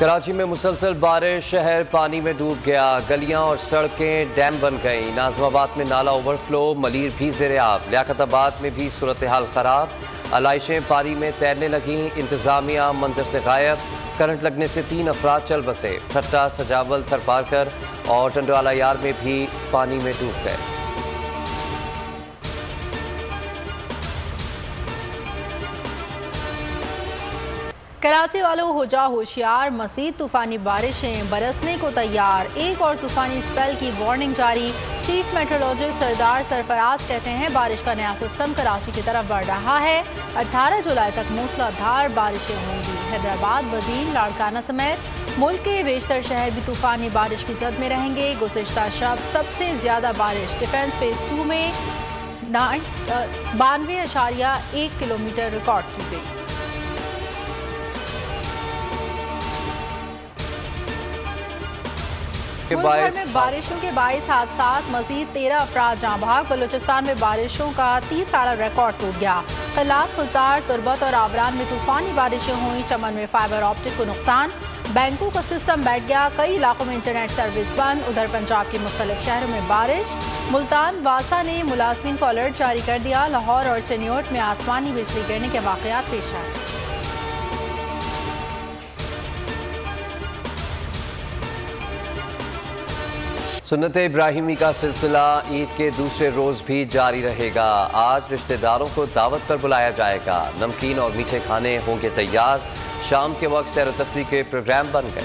कराची में मुसलसल बारिश, शहर पानी में डूब गया। गलियां और सड़कें डैम बन गईं। नाजमाबाद में नाला ओवरफ्लो, मलीर भी ज़ेर-ए-आब। लियाकताबाद में भी सूरत हाल खराब। आलाइशें पानी में तैरने लगीं। इंतजामिया मंजर से गायब। करंट लगने से 3 अफराद चल बसे। ठट्टा, सजावल, थरपारकर और टंडवाला यार में भी पानी में डूब गए। कराची वालों हो जा होशियार, मज़ीद तूफानी बारिशें बरसने को तैयार। एक और तूफानी स्पेल की वार्निंग जारी। चीफ मेट्रोलॉजिस्ट सरदार सरफराज कहते हैं बारिश का नया सिस्टम कराची की तरफ बढ़ रहा है। 18 जुलाई तक मूसलाधार बारिशें होंगी। हैदराबाद, बजीर, लाड़काना समेत मुल्क के बेशतर शहर भी तूफानी बारिश की जद में रहेंगे। गुज़िश्ता शब सबसे ज़्यादा बारिश डिफेंस फेज 2 में 92.1 किलोमीटर रिकॉर्ड की गई। मुल्क भर में बारिशों के बाइस हादसात, मजीद 13 अफराद जाँ बहक। बलूचिस्तान में बारिशों का 30 साल रिकॉर्ड टूट गया। कलात, खुजदार, तुरबत और आबरान में तूफानी बारिशें हुई। चमन में फाइबर ऑप्टिक को नुकसान। बैंकों का सिस्टम बैठ गया। कई इलाकों में इंटरनेट सर्विस बंद। उधर पंजाब के मुख्तलिफ शहरों में बारिश। मुल्तान वासा ने मुलाजमीन को अलर्ट जारी कर दिया। लाहौर और चनियोट में आसमानी बिजली गिरने के वाकयात पेश आए। सुन्नत इब्राहिमी का सिलसिला ईद के दूसरे रोज़ भी जारी रहेगा। आज रिश्तेदारों को दावत पर बुलाया जाएगा। नमकीन और मीठे खाने होंगे तैयार। शाम के वक्त सैर व तफरीह के प्रोग्राम बन गए।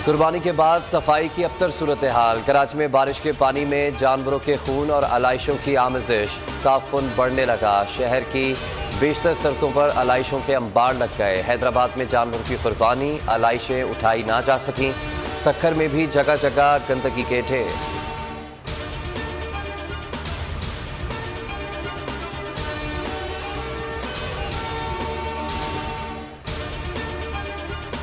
कुर्बानी के बाद सफाई की अबतर सूरत हाल। कराची में बारिश के पानी में जानवरों के खून और आलाइशों की आमेजिश। ताफुन बढ़ने लगा। शहर की बेशतर सड़कों पर आलाइशों के अंबार लग गए। हैदराबाद में जानवरों की कुर्बानी, आलाइशें उठाई ना जा सकीं। सक्खर में भी जगह जगह गंदगी के ढेर।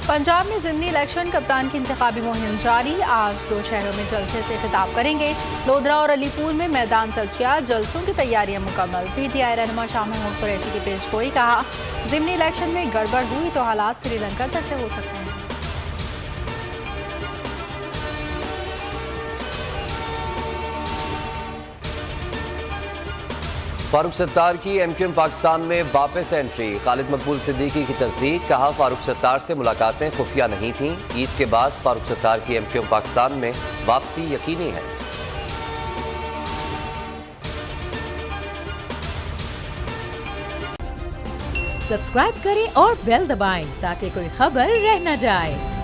पंजाब में ज़िमनी इलेक्शन कप्तान की इंतखाबी मुहिम जारी। आज 2 शहरों में जलसे से खिताब करेंगे। लोधरा और अलीपुर में मैदान सज गया। जलसों की तैयारियां मुकम्मल। PTI रहनुमा शाह महमूद कुरैशी की पेशगोई। कहा, ज़िमनी इलेक्शन में गड़बड़ हुई तो हालात श्रीलंका जैसे हो सकते हैं। फारूक सत्तार की MQM पाकिस्तान में वापस एंट्री। खालिद मकबूल सिद्दीकी की तस्दीक। कहा, फारूक सत्तार से मुलाकातें खुफिया नहीं थीं। ईद के बाद फारूक सत्तार की MQM पाकिस्तान में वापसी यकीनी है। सब्सक्राइब करें और बेल दबाएं ताकि कोई खबर रह न जाए।